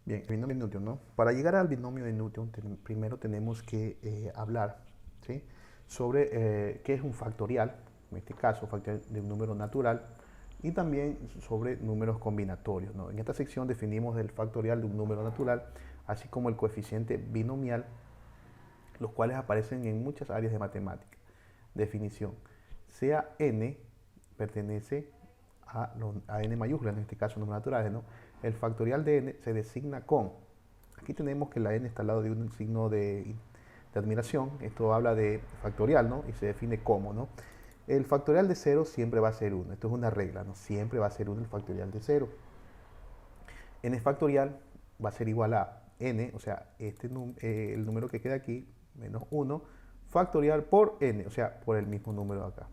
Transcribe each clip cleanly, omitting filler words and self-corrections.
Bien, el binomio de Newton, ¿no? Para llegar al binomio de Newton, primero tenemos que hablar, ¿sí? Sobre qué es un factorial, en este caso, factorial de un número natural, y también sobre números combinatorios, ¿no? En esta sección definimos el factorial de un número natural, así como el coeficiente binomial, los cuales aparecen en muchas áreas de matemática. Definición: sea n pertenece a n mayúscula, en este caso números naturales, ¿no? El factorial de n se designa con, aquí tenemos que la n está al lado de un signo de admiración, esto habla de factorial, ¿no? Y se define como, ¿no? El factorial de 0 siempre va a ser 1, esto es una regla, ¿no? Siempre va a ser 1 el factorial de 0. N factorial va a ser igual a n, o sea, el número que queda aquí, menos 1, factorial por n, o sea, por el mismo número de acá.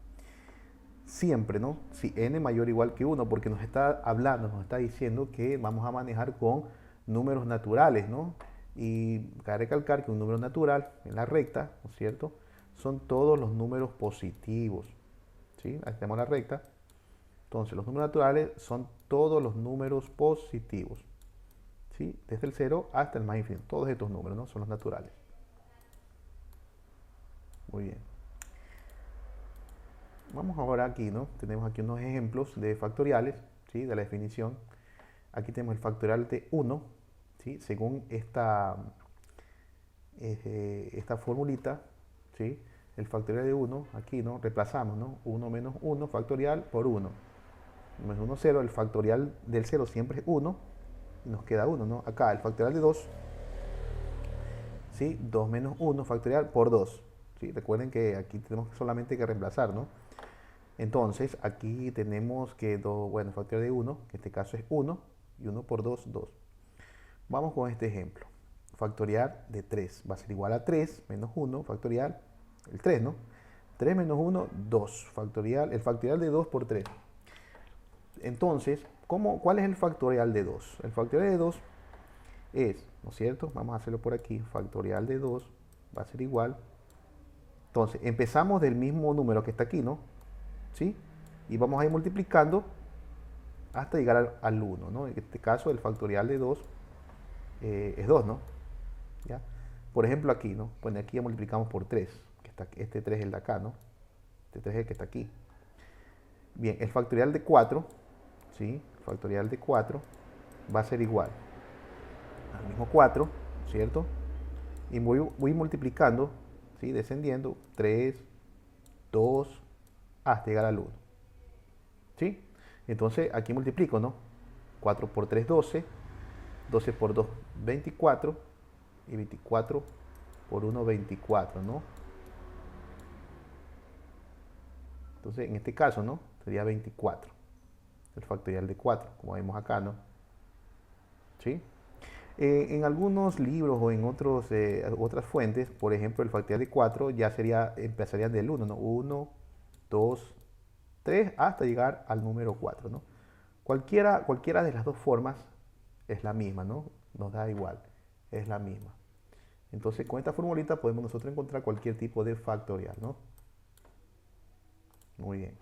Siempre, ¿no? Si n mayor o igual que 1, porque nos está hablando, nos está diciendo que vamos a manejar con números naturales, ¿no? Y cabe recalcar que un número natural en la recta, ¿no es cierto?, son todos los números positivos, ¿sí? Ahí tenemos la recta. Entonces, los números naturales son todos los números positivos, ¿sí? Desde el 0 hasta el más infinito. Todos estos números, ¿no?, son los naturales. Muy bien. Vamos ahora aquí, ¿no? Tenemos aquí unos ejemplos de factoriales, ¿sí? De la definición. Aquí tenemos el factorial de 1, ¿sí? Según esta formulita, ¿sí? El factorial de 1, aquí, ¿no? Reemplazamos, ¿no? 1 menos 1 factorial por 1. Menos 1, 0. El factorial del 0 siempre es 1. Y nos queda 1, ¿no? Acá el factorial de 2, ¿sí? 2 menos 1 factorial por 2. ¿Sí? Recuerden que aquí tenemos solamente que reemplazar, ¿no? Entonces, aquí tenemos que, bueno, el factorial de 1, que en este caso es 1, y 1 por 2, 2. Vamos con este ejemplo. Factorial de 3 va a ser igual a 3 menos 1 factorial, el 3, ¿no? 3 menos 1, 2 factorial, el factorial de 2 por 3. Entonces, ¿cuál es el factorial de 2? El factorial de 2 es, ¿no es cierto? Vamos a hacerlo por aquí. Factorial de 2 va a ser igual. Entonces, empezamos del mismo número que está aquí, ¿no? ¿Sí? Y vamos a ir multiplicando hasta llegar al 1, ¿no? En este caso, el factorial de 2 es 2, ¿no? ¿Ya? Por ejemplo, aquí, ¿no? Pues aquí ya multiplicamos por 3, que está, este 3 es el de acá, ¿no? Este 3 es el que está aquí. Bien, el factorial de 4, ¿sí? El factorial de 4 va a ser igual al mismo 4, ¿cierto? Y voy multiplicando, ¿sí? Descendiendo, 3, 2, hasta llegar al 1, ¿sí? Entonces aquí multiplico, ¿no? 4 por 3, 12, 12 por 2, 24, y 24 por 1, 24, ¿no? Entonces, en este caso, ¿no? Sería 24, el factorial de 4, como vemos acá, ¿no? ¿Sí? En algunos libros o en otras fuentes, por ejemplo, el factorial de 4 ya empezaría del 1, ¿no? 1, 2, 3, hasta llegar al número 4, ¿no? Cualquiera de las dos formas es la misma, ¿no? Nos da igual, es la misma. Entonces, con esta formulita podemos nosotros encontrar cualquier tipo de factorial, ¿no? Muy bien.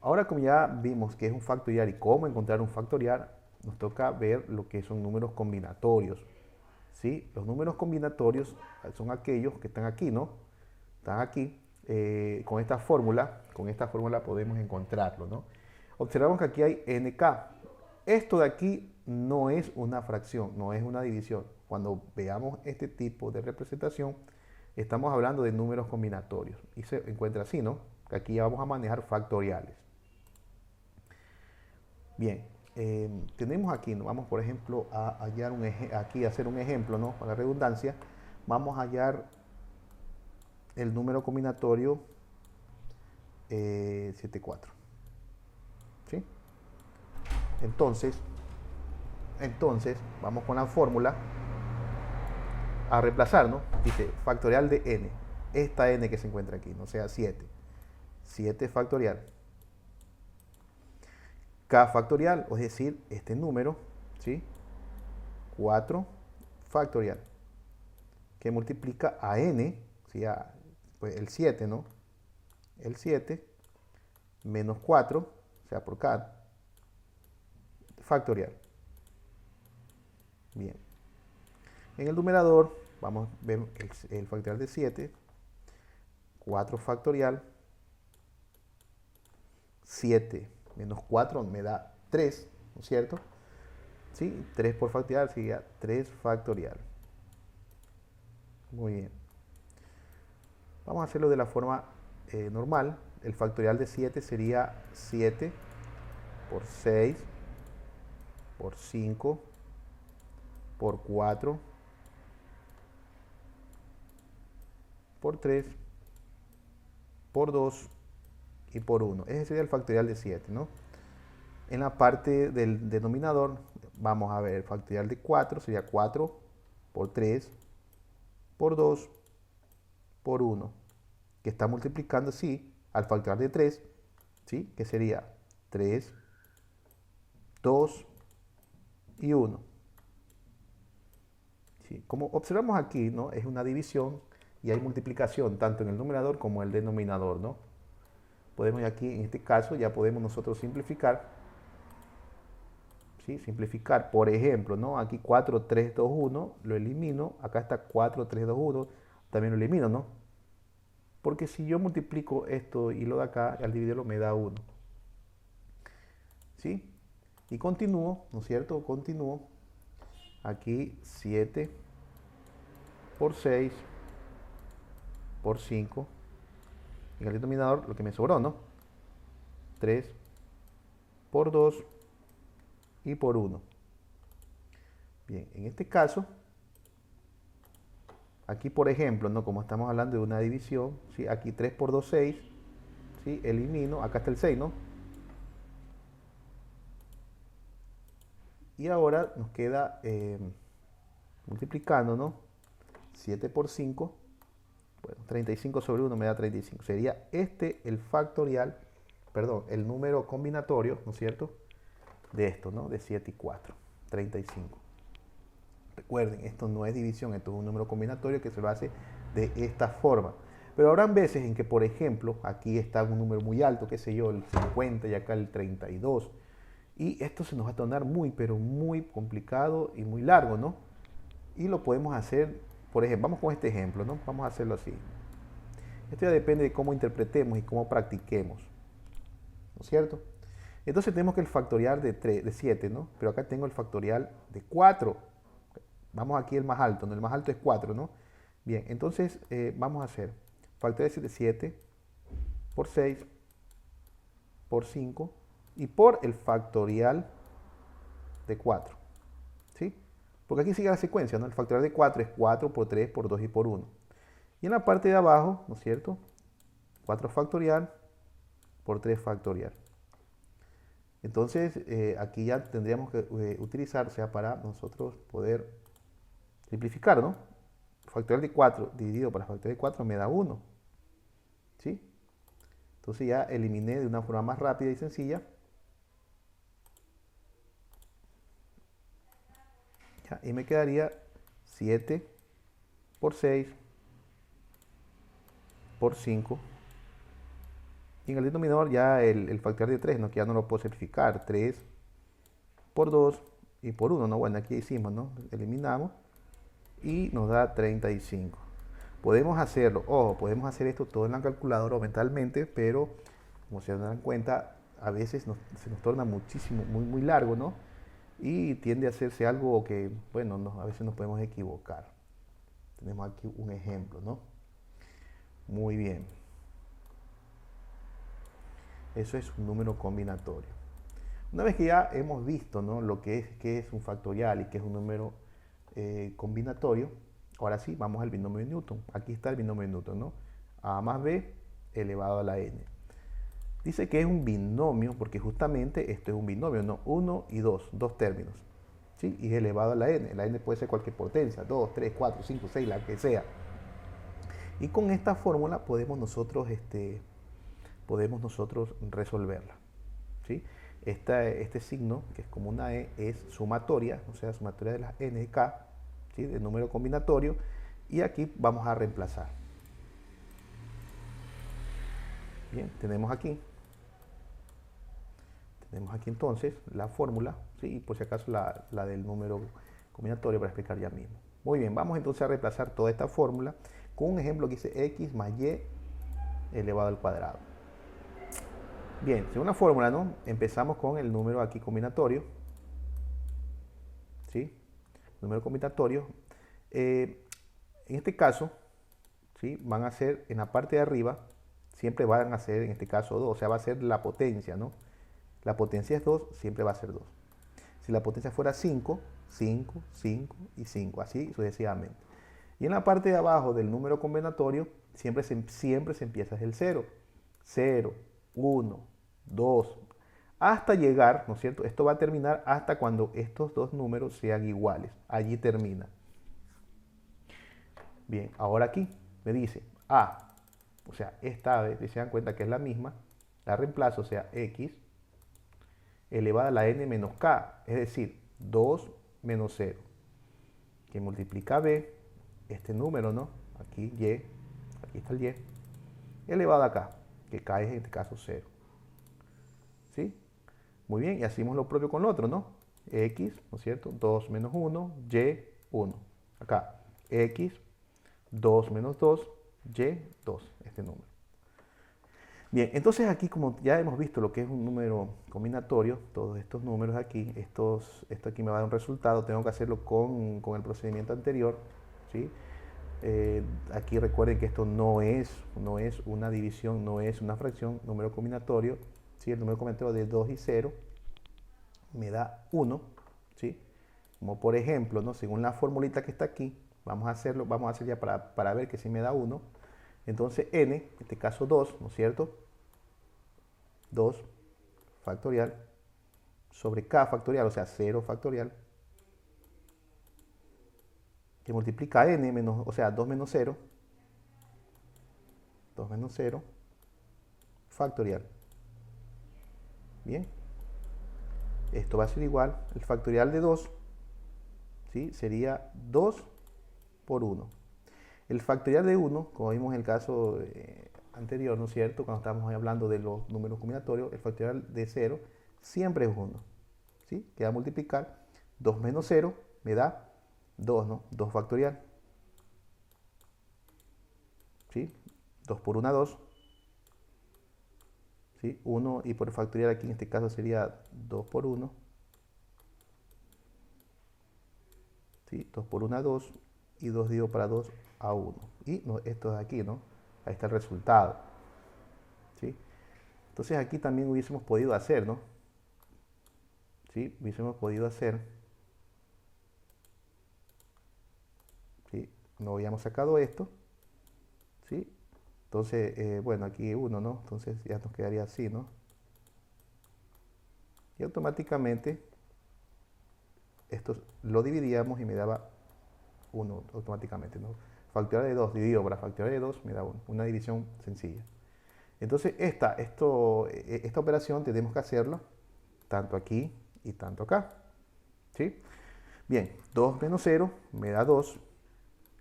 Ahora, como ya vimos que es un factorial y cómo encontrar un factorial, nos toca ver lo que son números combinatorios, ¿sí? Los números combinatorios son aquellos que están aquí, ¿no? Están aquí. Con esta fórmula podemos encontrarlo, ¿no? Observamos que aquí hay nk. Esto de aquí no es una fracción, no es una división. Cuando veamos este tipo de representación, estamos hablando de números combinatorios. Y se encuentra así, ¿no? Que aquí ya vamos a manejar factoriales. Bien, tenemos aquí, ¿no? Vamos por ejemplo a hallar aquí a hacer un ejemplo, ¿no? Para la redundancia, vamos a hallar el número combinatorio 74. ¿Sí? Entonces, vamos con la fórmula a reemplazar, ¿no? Dice factorial de n. Esta n que se encuentra aquí, ¿no? O sea, 7. 7 factorial. K factorial, es decir, este número, ¿sí? 4 factorial, que multiplica a n, ¿sí? Pues el 7, ¿no? El 7 menos 4, o sea, por k, factorial. Bien. En el numerador vamos a ver el factorial de 7, 4 factorial, 7 menos 4 me da 3, ¿no es cierto? ¿Sí? 3 por factorial sería 3 factorial. Muy bien. Vamos a hacerlo de la forma normal. El factorial de 7 sería 7 por 6 por 5 por 4 por 3 por 2 y por 1. Ese sería el factorial de 7, ¿no? En la parte del denominador vamos a ver el factorial de 4 sería 4 por 3 por 2 por 1, que está multiplicando así al factorial de 3, ¿sí? Que sería 3, 2 y 1. ¿Sí? Como observamos aquí, ¿no? Es una división y hay multiplicación tanto en el numerador como en el denominador, ¿no? Podemos aquí, en este caso, ya podemos nosotros simplificar. ¿Sí? Simplificar, por ejemplo, ¿no? Aquí 4, 3, 2, 1, lo elimino. Acá está 4, 3, 2, 1, también lo elimino, ¿no? Porque si yo multiplico esto y lo de acá, al dividirlo me da 1. ¿Sí? Y continúo, ¿no es cierto? Continúo. Aquí 7 por 6 por 5. En el denominador lo que me sobró, ¿no? 3 por 2 y por 1. Bien, en este caso, aquí por ejemplo, ¿no? Como estamos hablando de una división, ¿sí? Aquí 3 por 2, 6. ¿Sí? Elimino, acá está el 6, ¿no? Y ahora nos queda multiplicando, ¿no? 7 por 5, bueno, 35 sobre 1 me da 35. Sería este el factorial, perdón, el número combinatorio, ¿no es cierto? De esto, ¿no? De 7 y 4, 35. Recuerden, esto no es división, esto es un número combinatorio que se lo hace de esta forma. Pero habrán veces en que, por ejemplo, aquí está un número muy alto, qué sé yo, el 50 y acá el 32. Y esto se nos va a tornar muy, pero muy complicado y muy largo, ¿no? Y lo podemos hacer, por ejemplo, vamos con este ejemplo, ¿no? Vamos a hacerlo así. Esto ya depende de cómo interpretemos y cómo practiquemos, ¿no es cierto? Entonces tenemos que el factorial de 7, ¿no? Pero acá tengo el factorial de 4. Vamos aquí el más alto, ¿no? El más alto es 4, ¿no? Bien, entonces vamos a hacer factorial de 7 por 6 por 5 y por el factorial de 4, ¿sí? Porque aquí sigue la secuencia, ¿no? El factorial de 4 es 4 por 3 por 2 y por 1. Y en la parte de abajo, ¿no es cierto? 4 factorial por 3 factorial. Entonces, aquí ya tendríamos que utilizar, o sea, para nosotros poder simplificar, ¿no? Factorial de 4 dividido por la factorial de 4 me da 1, ¿sí? Entonces ya eliminé de una forma más rápida y sencilla. Ya, y me quedaría 7 por 6 por 5. Y en el denominador ya el factorial de 3, ¿no? Que ya no lo puedo simplificar. 3 por 2 y por 1, ¿no? Bueno, aquí hicimos, ¿no? Eliminamos y nos da 35. Podemos hacerlo, ojo, podemos hacer esto todo en la calculadora o mentalmente, pero como se dan cuenta, a veces se nos torna muchísimo, muy, muy largo, ¿no? Y tiende a hacerse algo que, bueno, a veces nos podemos equivocar. Tenemos aquí un ejemplo, ¿no? Muy bien. Eso es un número combinatorio. Una vez que ya hemos visto, ¿no? Lo que es un factorial y qué es un número combinatorio, ahora sí, vamos al binomio de Newton. Aquí está el binomio de Newton, ¿no? A más b elevado a la n. Dice que es un binomio porque justamente esto es un binomio, ¿no? 1 y 2, dos términos. ¿Sí? Y es elevado a la n. La n puede ser cualquier potencia, 2, 3, 4, 5, 6, la que sea. Y con esta fórmula podemos nosotros resolverla. ¿Sí? Este signo, que es como una E, es sumatoria, o sea, sumatoria de las n y k, ¿sí? Del número combinatorio, y aquí vamos a reemplazar. Bien, tenemos aquí entonces la fórmula, ¿sí? Y por si acaso la del número combinatorio para explicar ya mismo. Muy bien, vamos entonces a reemplazar toda esta fórmula con un ejemplo que dice x más y elevado al cuadrado. Bien, según la fórmula, ¿no? Empezamos con el número aquí combinatorio. ¿Sí? Número combinatorio. En este caso, ¿sí? Van a ser en la parte de arriba, siempre van a ser en este caso 2, o sea, va a ser la potencia, ¿no? La potencia es 2, siempre va a ser 2. Si la potencia fuera 5, 5, 5 y 5, así sucesivamente. Y en la parte de abajo del número combinatorio, siempre se empieza desde el 0. 0, 1, 2, hasta llegar, ¿no es cierto? Esto va a terminar hasta cuando estos dos números sean iguales. Allí termina. Bien, ahora aquí me dice A, o sea, esta vez, si se dan cuenta que es la misma, la reemplazo, o sea, X elevada a la n menos K, es decir, 2 menos 0, que multiplica B, este número, ¿no? Aquí Y, aquí está el Y, elevado a K, que K es en este caso 0. ¿Sí? Muy bien, y hacemos lo propio con lo otro, ¿no? X, ¿no es cierto? 2 menos 1, Y, 1. Acá, X, 2 menos 2, Y, 2, este número. Bien, entonces aquí como ya hemos visto lo que es un número combinatorio, todos estos números aquí, esto aquí me va a dar un resultado, tengo que hacerlo con el procedimiento anterior, ¿sí? Aquí recuerden que esto no es una división, no es una fracción, número combinatorio, ¿sí? El número combinatorio de 2 y 0 me da 1, ¿sí? Como por ejemplo, ¿no? Según la formulita que está aquí, vamos a hacer ya para ver que sí me da 1. Entonces n, en este caso 2, ¿no es cierto? 2 factorial sobre k factorial, o sea 0 factorial, que multiplica n menos, o sea 2 menos 0, 2 menos 0 factorial. Bien, esto va a ser igual, el factorial de 2, ¿sí? Sería 2 por 1. El factorial de 1, como vimos en el caso anterior, ¿no es cierto? Cuando estábamos hablando de los números combinatorios, el factorial de 0 siempre es 1. ¿Sí? Que va a multiplicar 2 menos 0 me da 2, ¿no? 2 factorial. ¿Sí? 2 por 1, 2. ¿Sí? 1 y por el factorial aquí en este caso sería 2 por 1. ¿Sí? 2 por 1, 2. Y 2 dividido para 2 a 1. Y no, esto es aquí, ¿no? Ahí está el resultado. ¿Sí? Entonces aquí también hubiésemos podido hacer, ¿no? ¿Sí? Hubiésemos podido hacer. ¿Sí? No habíamos sacado esto. ¿Sí? Entonces, bueno, aquí 1, ¿no? Entonces ya nos quedaría así, ¿no? Y automáticamente esto lo dividíamos y me daba 1 automáticamente, ¿no? Factorial de 2 dividido por la factorial de 2 me da 1, una división sencilla. Entonces esta operación tenemos que hacerla tanto aquí y tanto acá, ¿sí? Bien, 2 menos 0 me da 2.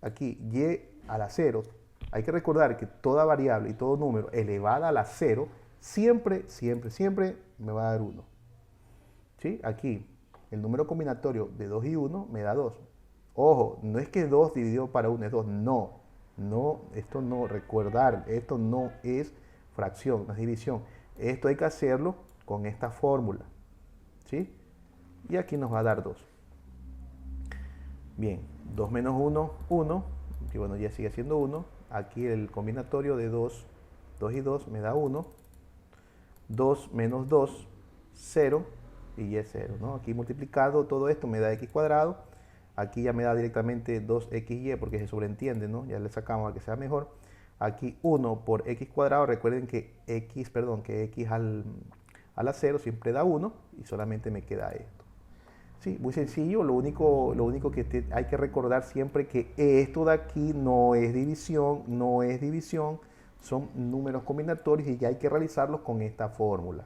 Aquí y a la 0, hay que recordar que toda variable y todo número elevada a la 0 siempre me va a dar 1. ¿Sí? Aquí el número combinatorio de 2 y 1 me da 2. Ojo, no es que 2 dividido para 1 es 2, no. No, esto no, recordar, esto no es fracción, no es división. Esto hay que hacerlo con esta fórmula. ¿Sí? Y aquí nos va a dar 2. Bien, 2 menos 1, 1. Y bueno, ya sigue siendo 1. Aquí el combinatorio de 2 y 2 me da 1. 2 menos 2, 0. Y y es 0, ¿no? Aquí multiplicado todo esto me da x cuadrado. Aquí ya me da directamente 2xy porque se sobreentiende, ¿no? Ya le sacamos a que sea mejor. Aquí 1 por x cuadrado, recuerden que x a la 0 siempre da 1 y solamente me queda esto. Sí, muy sencillo, lo único que hay que recordar siempre que esto de aquí no es división, son números combinatorios y ya hay que realizarlos con esta fórmula.